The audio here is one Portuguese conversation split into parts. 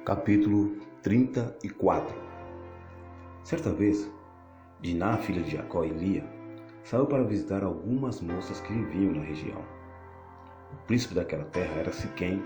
Capítulo 34. Certa vez, Diná, filha de Jacó e Lia, saiu para visitar algumas moças que viviam na região. O príncipe daquela terra era Siquém,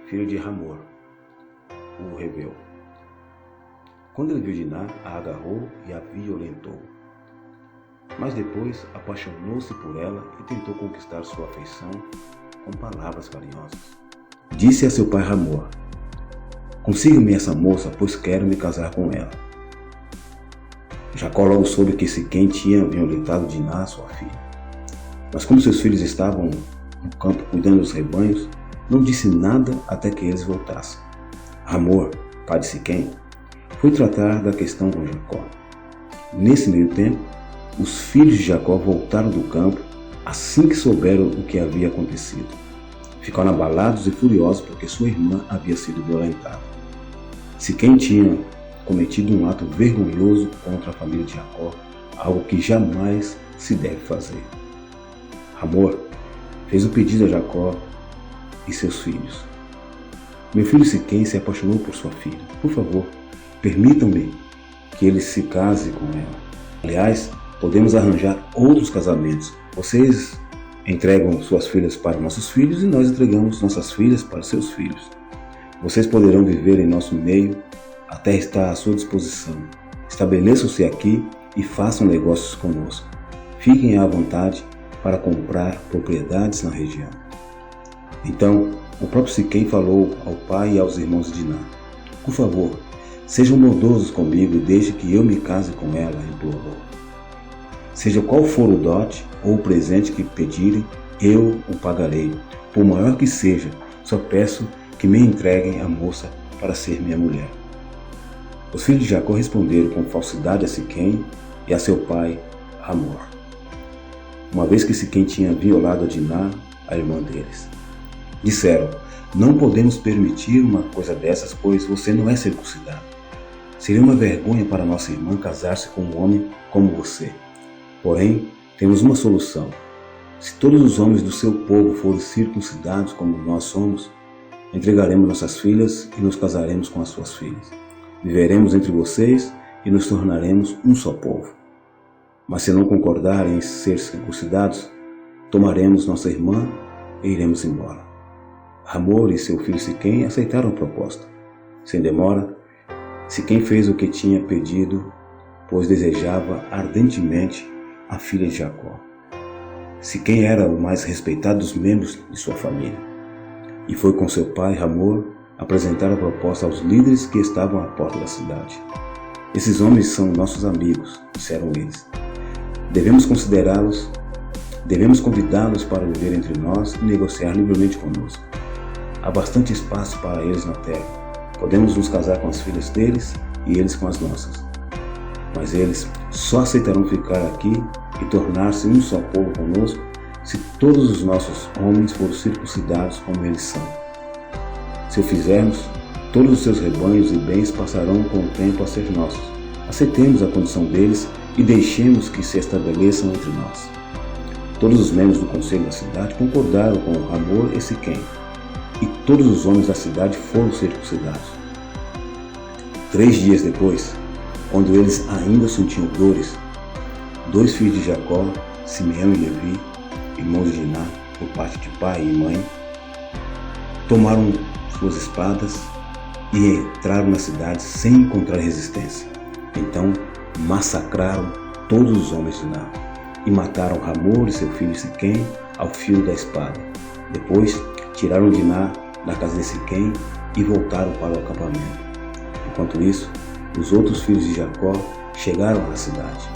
filho de Hamor, o Heveu. Quando ele viu Diná, a agarrou e a violentou. Mas depois apaixonou-se por ela e tentou conquistar sua afeição com palavras carinhosas. Disse a seu pai Hamor: "Consiga-me essa moça, pois quero me casar com ela." Jacó logo soube que Siquém tinha violentado Diná, sua filha. Mas como seus filhos estavam no campo cuidando dos rebanhos, não disse nada até que eles voltassem. Hamor, pai de Siquém, foi tratar da questão com Jacó. Nesse meio tempo, os filhos de Jacó voltaram do campo assim que souberam o que havia acontecido. Ficaram abalados e furiosos porque sua irmã havia sido violentada. Siquém tinha cometido um ato vergonhoso contra a família de Jacó, algo que jamais se deve fazer. Hamor fez um pedido a Jacó e seus filhos: "Meu filho Siquém se apaixonou por sua filha. Por favor, permitam-me que ele se case com ela. Aliás, podemos arranjar outros casamentos. Vocês entregam suas filhas para nossos filhos e nós entregamos nossas filhas para seus filhos. Vocês poderão viver em nosso meio, a terra está à sua disposição. Estabeleçam-se aqui e façam negócios conosco. Fiquem à vontade para comprar propriedades na região." Então, o próprio Siquém falou ao pai e aos irmãos de Diná: "Por favor, sejam bondosos comigo e deixem que eu me case com ela", implorou. "Seja qual for o dote ou o presente que pedirem, eu o pagarei, por maior que seja. Só peço que me entreguem a moça para ser minha mulher." Os filhos de Jacó responderam com falsidade a Siquém e a seu pai Hamor, uma vez que Siquém tinha violado a Diná, a irmã deles. Disseram: "Não podemos permitir uma coisa dessas, pois você não é circuncidado. Seria uma vergonha para nossa irmã casar-se com um homem como você. Porém, temos uma solução. Se todos os homens do seu povo forem circuncidados como nós somos, entregaremos nossas filhas e nos casaremos com as suas filhas. Viveremos entre vocês e nos tornaremos um só povo. Mas se não concordarem em ser circuncidados, tomaremos nossa irmã e iremos embora." Hamor e seu filho Siquém aceitaram a proposta. Sem demora, Siquém fez o que tinha pedido, pois desejava ardentemente a filha de Jacó. Siquém era o mais respeitado dos membros de sua família, e foi com seu pai Hamor apresentar a proposta aos líderes que estavam à porta da cidade. "Esses homens são nossos amigos", disseram eles. Devemos convidá-los para viver entre nós e negociar livremente conosco. Há bastante espaço para eles na terra. Podemos nos casar com as filhas deles e eles com as nossas. Mas eles só aceitarão ficar aqui e tornar-se um só povo conosco se todos os nossos homens forem circuncidados como eles são. Se o fizermos, todos os seus rebanhos e bens passarão com o tempo a ser nossos. Aceitemos a condição deles e deixemos que se estabeleçam entre nós." Todos os membros do conselho da cidade concordaram com Hamor e Siquém, e todos os homens da cidade foram circuncidados. 3 dias depois, quando eles ainda sentiam dores, 2 filhos de Jacó, Simeão e Levi, irmãos de Diná por parte de pai e mãe, tomaram suas espadas e entraram na cidade sem encontrar resistência. Então massacraram todos os homens de Diná e mataram Hamor e seu filho Siquém ao fio da espada. Depois tiraram Diná da casa de Siquém e voltaram para o acampamento. Enquanto isso, os outros filhos de Jacó chegaram à cidade.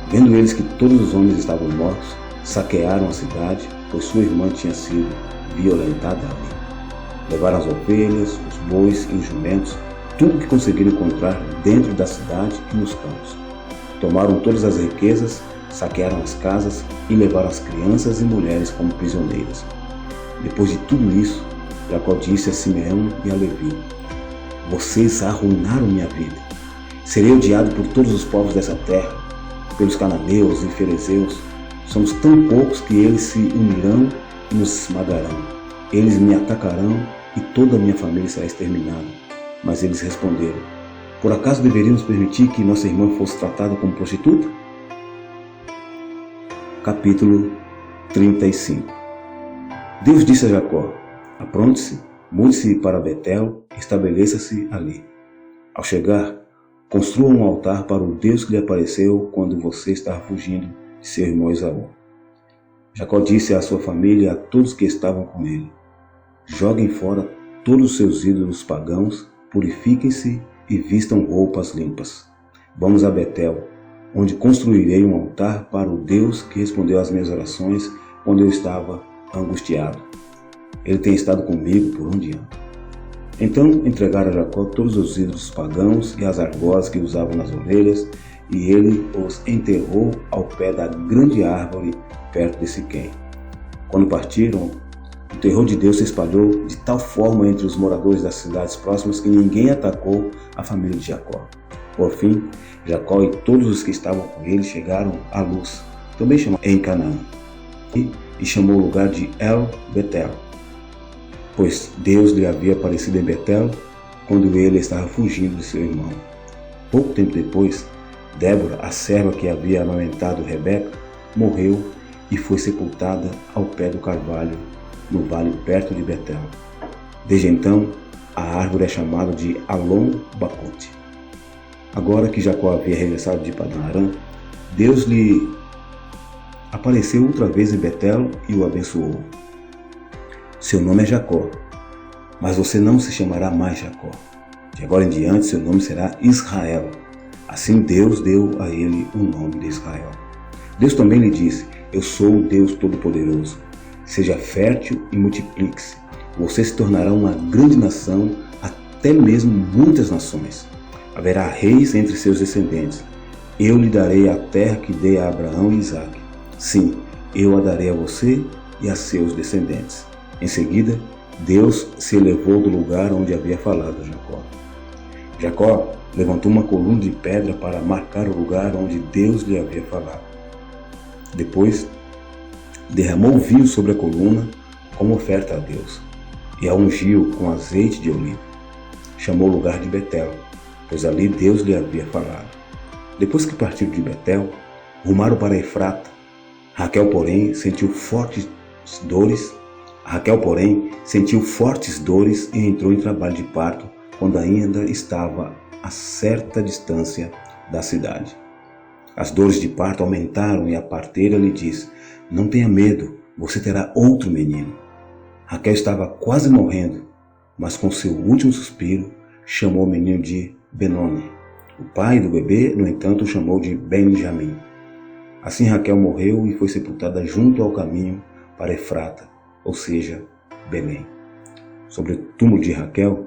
Vendo eles que todos os homens estavam mortos, saquearam a cidade, pois sua irmã tinha sido violentada ali. Levaram as ovelhas, os bois e os jumentos, tudo que conseguiram encontrar dentro da cidade e nos campos. Tomaram todas as riquezas, saquearam as casas e levaram as crianças e mulheres como prisioneiras. Depois de tudo isso, Jacó disse a Simeão e a Levi: "Vocês arruinaram minha vida. Serei odiado por todos os povos dessa terra, pelos cananeus e ferezeus. Somos tão poucos que eles se unirão e nos esmagarão. Eles me atacarão e toda a minha família será exterminada. Mas eles responderam: por acaso deveríamos permitir que nossa irmã fosse tratada como prostituta? Capítulo 35. Deus disse a Jacó: apronte-se, mude-se para Betel e estabeleça-se ali. Ao chegar, construa um altar para o Deus que lhe apareceu quando você estava fugindo de seu irmão Esaú. Jacó disse à sua família e a todos que estavam com ele: joguem fora todos os seus ídolos pagãos, purifiquem-se e vistam roupas limpas. Vamos a Betel, onde construirei um altar para o Deus que respondeu às minhas orações quando eu estava angustiado. Ele tem estado comigo por onde ando. Então entregaram a Jacó todos os ídolos pagãos e as argosas que usavam nas orelhas, e ele os enterrou ao pé da grande árvore perto de Siquém. Quando partiram, o terror de Deus se espalhou de tal forma entre os moradores das cidades próximas que ninguém atacou a família de Jacó. Por fim, Jacó e todos os que estavam com ele chegaram à Luz, também chamada em Canaã, e chamou o lugar de El Betel, pois Deus lhe havia aparecido em Betel quando ele estava fugindo de seu irmão. Pouco tempo depois, Débora, a serva que havia amamentado Rebeca, morreu e foi sepultada ao pé do carvalho, no vale perto de Betel. Desde então, a árvore é chamada de Alon Bacuth. Agora que Jacó havia regressado de Padã Arã, Deus lhe apareceu outra vez em Betel e o abençoou. Seu nome é Jacó, mas você não se chamará mais Jacó. De agora em diante, seu nome será Israel. Assim Deus deu a ele o nome de Israel. Deus também lhe disse: eu sou o Deus Todo-Poderoso. Seja fértil e multiplique-se. Você se tornará uma grande nação, até mesmo muitas nações. Haverá reis entre seus descendentes. Eu lhe darei a terra que dei a Abraão e Isaque. Sim, eu a darei a você e a seus descendentes. Em seguida, Deus se elevou do lugar onde havia falado a Jacó. Jacó levantou uma coluna de pedra para marcar o lugar onde Deus lhe havia falado. Depois, derramou vinho sobre a coluna como oferta a Deus, e a ungiu com azeite de oliva. Chamou o lugar de Betel, pois ali Deus lhe havia falado. Depois que partiram de Betel, rumaram para Efrata. Raquel, porém, sentiu fortes dores e entrou em trabalho de parto quando ainda estava a certa distância da cidade. As dores de parto aumentaram e a parteira lhe disse: não tenha medo, você terá outro menino. Raquel estava quase morrendo, mas com seu último suspiro chamou o menino de Benoni. O pai do bebê, no entanto, o chamou de Benjamim. Assim Raquel morreu e foi sepultada junto ao caminho para Efrata, ou seja, Belém. Sobre o túmulo de Raquel,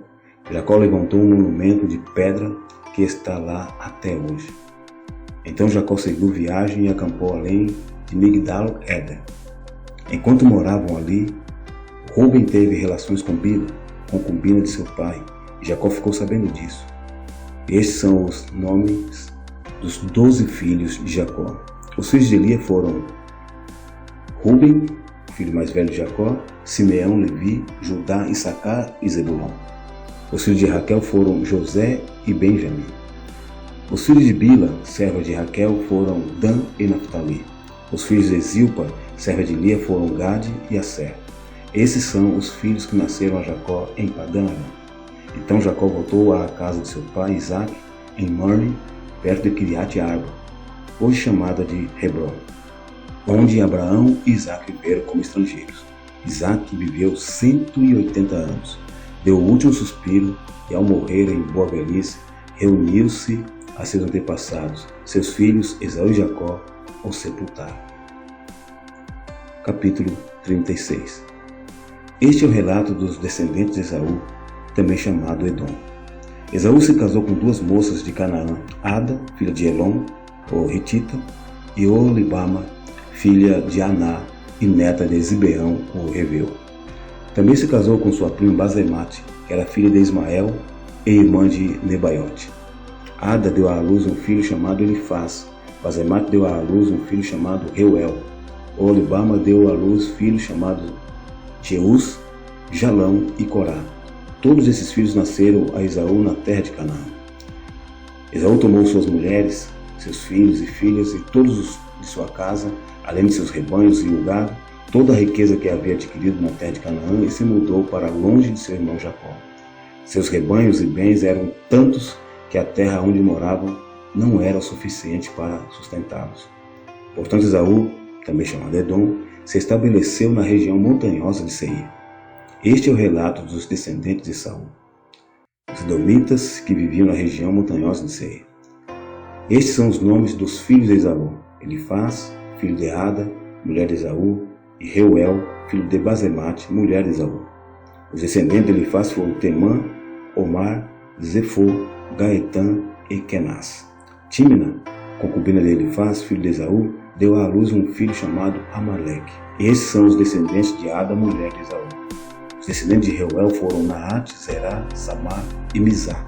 Jacó levantou um monumento de pedra que está lá até hoje. Então Jacó seguiu viagem e acampou além de Migdal-Eder. Enquanto moravam ali, Rúben teve relações com Bila, concubina de seu pai, e Jacó ficou sabendo disso. Estes são os nomes dos 12 filhos de Jacó. Os filhos de Lia foram Rúben, o filho mais velho de Jacó, Simeão, Levi, Judá, Issacar e Zebulon. Os filhos de Raquel foram José e Benjamim. Os filhos de Bila, serva de Raquel, foram Dan e Naftali. Os filhos de Zilpa, serva de Lia, foram Gade e Asser. Esses são os filhos que nasceram a Jacó em Padã Arã. Então Jacó voltou à casa de seu pai Isaque, em Morne, perto de Kiriat Arba, hoje chamada de Hebron, onde Abraão e Isaque viveram como estrangeiros. Isaque viveu 180 anos, deu o último suspiro e, ao morrer em boa velhice, reuniu-se a seus antepassados, seus filhos Esaú e Jacó, o sepultaram. Capítulo 36. Este é o relato dos descendentes de Esaú, também chamado Edom. Esaú se casou com duas moças de Canaã, Ada, filha de Elon, o Hitita, e Olibama, filha de Aná e neta de Zibeão, o Heveu. Também se casou com sua prima Basemate, que era filha de Ismael e irmã de Nebaiote. Ada deu à luz um filho chamado Elifaz. Basemate deu à luz um filho chamado Reuel. Olibama deu à luz filhos chamados Jeus, Jalão e Corá. Todos esses filhos nasceram a Esaú na terra de Canaã. Esaú tomou suas mulheres, seus filhos e filhas e todos de sua casa, além de seus rebanhos e o gado, toda a riqueza que havia adquirido na terra de Canaã, e se mudou para longe de seu irmão Jacó. Seus rebanhos e bens eram tantos que a terra onde moravam não era o suficiente para sustentá-los. Portanto, Esaú, também chamado Edom, se estabeleceu na região montanhosa de Seir. Este é o relato dos descendentes de Esaú, os edomitas que viviam na região montanhosa de Seir. Estes são os nomes dos filhos de Esaú: Elifaz, filho de Ada, mulher de Esaú, e Reuel, filho de Basemate, mulher de Esaú. Os descendentes de Elifaz foram Temã, Omar, Zefô, Gaetã e Kenaz. Tímina, concubina de Elifaz, filho de Esaú, deu à luz um filho chamado Amaleque. Esses são os descendentes de Ada, mulher de Esaú. Os descendentes de Reuel foram Naate, Zerá, Samar e Mizá.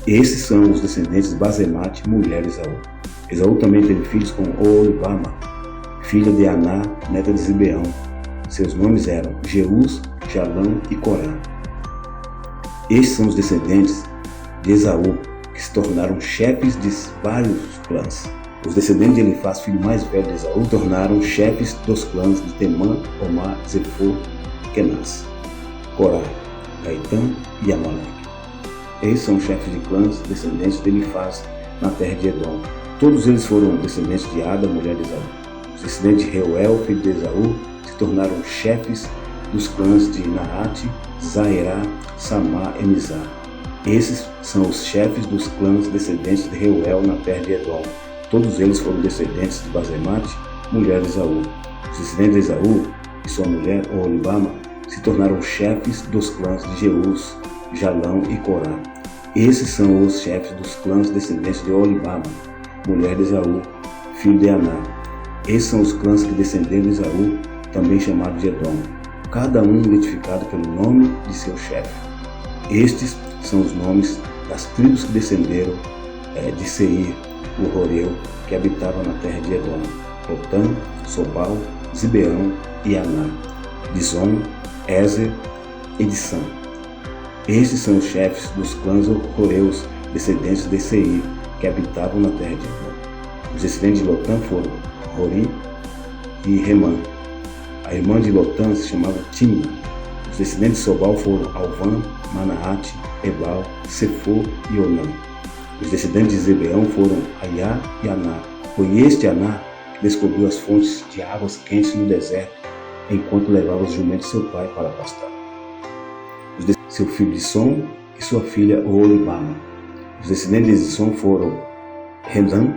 Esses são os descendentes de Basemate, mulher de Esaú. Esaú também teve filhos com Oholibama, filha de Aná, neta de Zibeão. Seus nomes eram Jeús, Jalão e Corá. Estes são os descendentes de Esaú, que se tornaram chefes de vários clãs. Os descendentes de Elifaz, filho mais velho de Esaú, tornaram chefes dos clãs de Temã, Omar, Zefô e Kenaz, Corá, Gaetã e Amaleque. Esses são chefes de clãs descendentes de Elifaz na terra de Edom. Todos eles foram descendentes de Ada, mulher de Esaú. Os descendentes de Reuel, filho de Esaú, se tornaram chefes dos clãs de Naate, Zaerá, Samá e Mizá. Esses são os chefes dos clãs descendentes de Reuel na terra de Edom. Todos eles foram descendentes de Basemate, mulher de Esaú. Os descendentes de Esaú e sua mulher, Oholibama, se tornaram chefes dos clãs de Jeús, Jalão e Corá. Esses são os chefes dos clãs descendentes de Oholibama, mulher de Esaú, filho de Aná. Esses são os clãs que descenderam de Esaú, também chamado de Edom, cada um identificado pelo nome de seu chefe. Estes são os nomes das tribos que descenderam de Seir, o Horeu, que habitava na terra de Edom: Lotã, Sobal, Zibeão e Aná, Dizon, Ezer e Disã. Estes são os chefes dos clãs Horeus, descendentes de Seir, que habitavam na terra de Edom. Os descendentes de Lotã foram Hori e Remã. A irmã de Lotã se chamava Timna. Os descendentes de Sobal foram Alvã, Manaate, Ebal, Sefô e Onã. Os descendentes de Zibeão foram Aiá e Aná. Foi este Aná que descobriu as fontes de águas quentes no deserto, enquanto levava os jumentos de seu pai para pastar. Seu filho Disson e sua filha Oholibama. Os descendentes de Disson foram Rendã,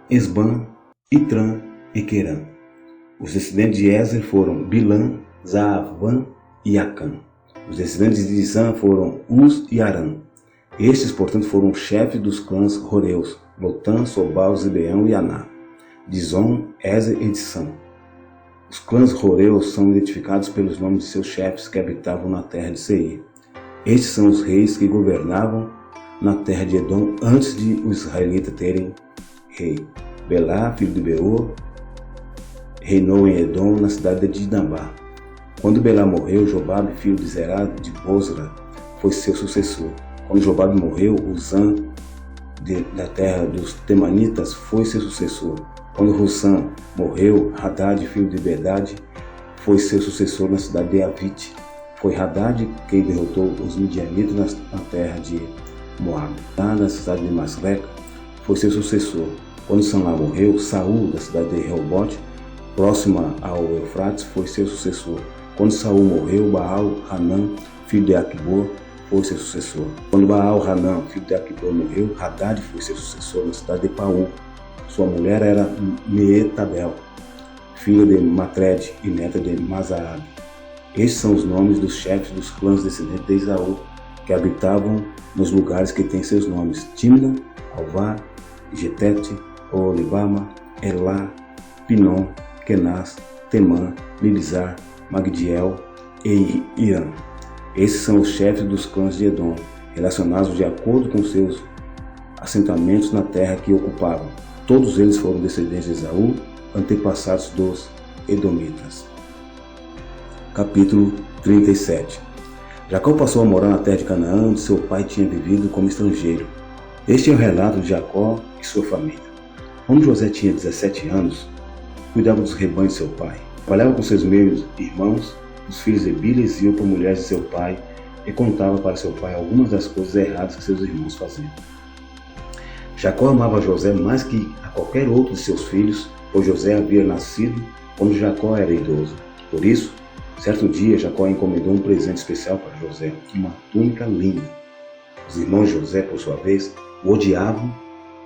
Esbã, Itrã e Querã. Os descendentes de Ezer foram Bilã, Zaavã e Acã. Os descendentes de Disã foram Uz e Arã. Estes, portanto, foram chefes dos clãs Horeus: Lotã, Sobal, Zibeão e Aná, Dizon, Ezer e Disã. Os clãs Horeus são identificados pelos nomes de seus chefes que habitavam na terra de Seir. Estes são os reis que governavam na terra de Edom antes de os israelitas terem rei. Belá, filho de Beor, reinou em Edom na cidade de Dinabá. Quando Belá morreu, Jobabe, filho de Zerá de Bozra, foi seu sucessor. Quando Jobabe morreu, Uzã, da terra dos Temanitas, foi seu sucessor. Quando Hussã morreu, Hadad, filho de Bedade, foi seu sucessor na cidade de Avite. Foi Hadad quem derrotou os midianitas na terra de Moabe. Lá na cidade de Masreca, foi seu sucessor. Quando Samá morreu, Saul, da cidade de Reobote, próxima ao Eufrates, foi seu sucessor. Quando Saul morreu, Baal-Hanã, filho de Aquibor, foi seu sucessor. Quando Baal-Hanã, filho de Aquibor, morreu, Hadad foi seu sucessor na cidade de Paú. Sua mulher era Meetabel, filha de Matred e neta de Mazaabe. Estes são os nomes dos chefes dos clãs descendentes de Esaú, que habitavam nos lugares que têm seus nomes: Timna, Alvá, Getete, Oholibama, Elá, Pinom, Kenaz, Temã, Mibzar, Magdiel e Irã. Esses são os chefes dos clãs de Edom, relacionados de acordo com seus assentamentos na terra que ocupavam. Todos eles foram descendentes de Esaú, antepassados dos Edomitas. Capítulo 37. Jacó passou a morar na terra de Canaã, onde seu pai tinha vivido como estrangeiro. Este é o relato de Jacó e sua família. Quando José tinha 17 anos, cuidava dos rebanhos de seu pai. Trabalhava com seus meus irmãos, os filhos de Bila e Zilpa, mulheres de seu pai, e contava para seu pai algumas das coisas erradas que seus irmãos faziam. Jacó amava José mais que a qualquer outro de seus filhos, pois José havia nascido quando Jacó era idoso. Por isso, certo dia, Jacó encomendou um presente especial para José, uma túnica linda. Os irmãos de José, por sua vez, o odiavam,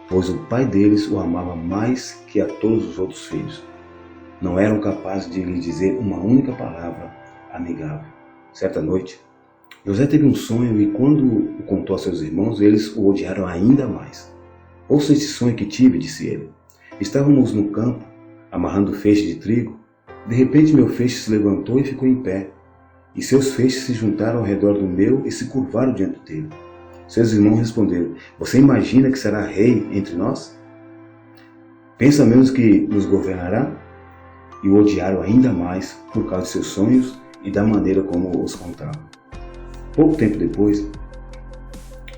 pois o pai deles o amava mais que a todos os outros filhos. Não eram capazes de lhe dizer uma única palavra amigável. Certa noite, José teve um sonho e quando o contou a seus irmãos, eles o odiaram ainda mais. Ouça esse sonho que tive, disse ele. Estávamos no campo, amarrando feixes de trigo. De repente meu feixe se levantou e ficou em pé, e seus feixes se juntaram ao redor do meu e se curvaram diante dele. Seus irmãos responderam: Você imagina que será rei entre nós? Pensa menos que nos governará? E o odiaram ainda mais por causa de seus sonhos e da maneira como os contava. Pouco tempo depois,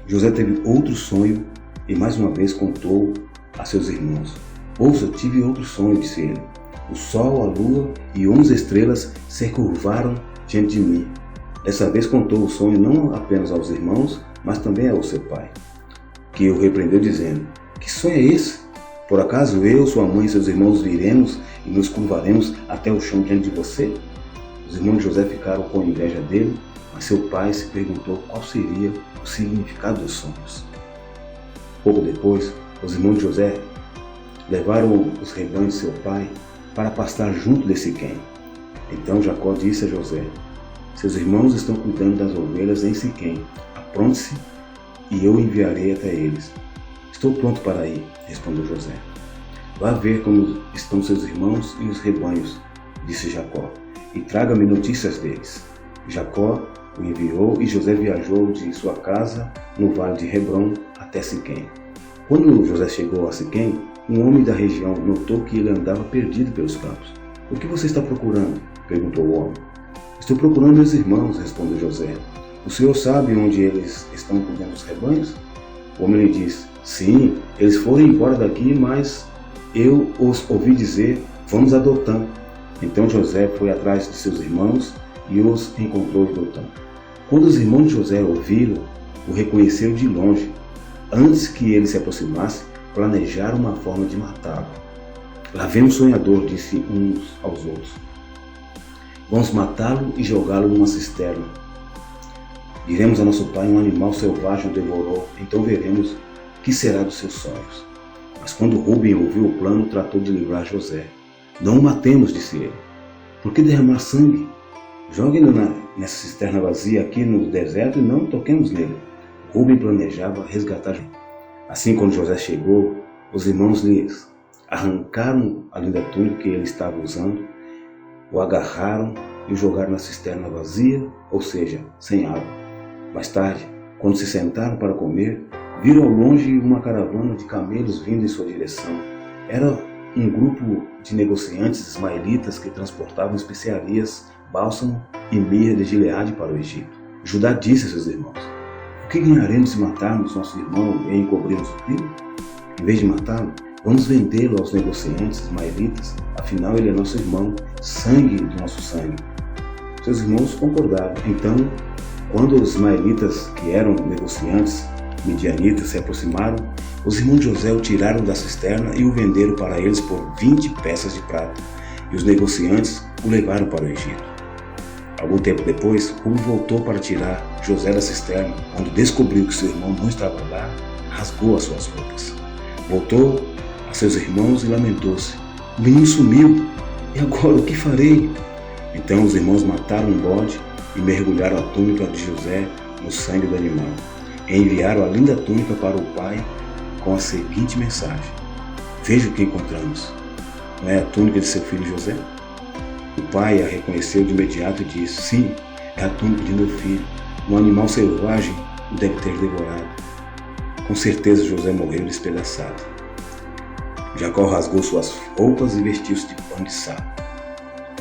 José teve outro sonho e mais uma vez contou a seus irmãos. Ouça, tive outro sonho, disse ele. O sol, a lua e 11 estrelas se curvaram diante de mim. Dessa vez contou o sonho não apenas aos irmãos, mas também ao seu pai, que o repreendeu dizendo: Que sonho é esse? Por acaso eu, sua mãe e seus irmãos viremos e nos curvaremos até o chão diante de você? Os irmãos de José ficaram com inveja dele, mas seu pai se perguntou qual seria o significado dos sonhos. Pouco depois, os irmãos de José levaram os rebanhos de seu pai para pastar junto de Siquém. Então Jacó disse a José: Seus irmãos estão cuidando das ovelhas em Siquém. Apronte-se e eu enviarei até eles. Estou pronto para ir, respondeu José. Vá ver como estão seus irmãos e os rebanhos, disse Jacó, e traga-me notícias deles. Jacó o enviou e José viajou de sua casa no vale de Hebrom até Siquém. Quando José chegou a Siquém, um homem da região notou que ele andava perdido pelos campos. O que você está procurando? Perguntou o homem. Estou procurando meus irmãos, respondeu José. O senhor sabe onde eles estão cuidando dos rebanhos? O homem lhe disse: Sim, eles foram embora daqui, mas eu os ouvi dizer: Vamos a Dotã. Então José foi atrás de seus irmãos e os encontrou em Dotã. Quando os irmãos de José o viram, o reconheceram de longe. Antes que ele se aproximasse, planejaram uma forma de matá-lo. Lá vem um sonhador, disse uns aos outros. Vamos matá-lo e jogá-lo numa cisterna. Diremos a nosso pai: um animal selvagem o devorou, então veremos o que será dos seus sonhos. Mas quando Rúben ouviu o plano, tratou de livrar José. Não o matemos, disse ele. Por que derramar sangue? Jogue-no nessa cisterna vazia aqui no deserto e não toquemos nele. Rúben planejava resgatar José. Assim, quando José chegou, os irmãos lhe arrancaram a linda túnica que ele estava usando, o agarraram e o jogaram na cisterna vazia, ou seja, sem água. Mais tarde, quando se sentaram para comer, viram ao longe uma caravana de camelos vindo em sua direção. Era um grupo de negociantes ismaelitas que transportavam especiarias, bálsamo e mirra de Gileade para o Egito. Judá disse a seus irmãos: O que ganharemos se matarmos nosso irmão e encobrirmos o crime? Em vez de matá-lo, vamos vendê-lo aos negociantes ismaelitas, afinal ele é nosso irmão, sangue do nosso sangue. Seus irmãos concordaram. Então, quando os ismaelitas, que eram negociantes midianitas, se aproximaram, os irmãos de José o tiraram da cisterna e o venderam para eles por 20 peças de prata, e os negociantes o levaram para o Egito. Algum tempo depois, Rúben voltou para tirar José da cisterna. Quando descobriu que seu irmão não estava lá, rasgou as suas roupas. Voltou a seus irmãos e lamentou-se: O menino sumiu, e agora o que farei? Então os irmãos mataram um bode e mergulharam a túnica de José no sangue do animal. E enviaram a linda túnica para o pai com a seguinte mensagem: Veja o que encontramos. Não é a túnica de seu filho José? O pai a reconheceu de imediato e disse: Sim, é a túnica de meu filho. Um animal selvagem o deve ter devorado. Com certeza José morreu despedaçado. Jacó rasgou suas roupas e vestiu-se de pano de saco.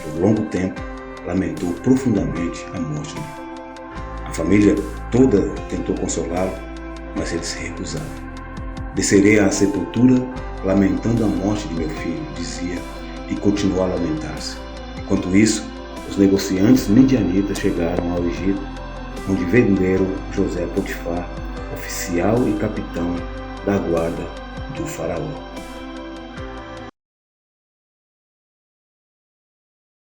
Por longo tempo, lamentou profundamente a morte dele. A família toda tentou consolá-lo, mas ele se recusava. Descerei à sepultura lamentando a morte de meu filho, dizia, e continuou a lamentar-se. Enquanto isso, os negociantes midianitas chegaram ao Egito, onde venderam José a Potifar, oficial e capitão da guarda do faraó.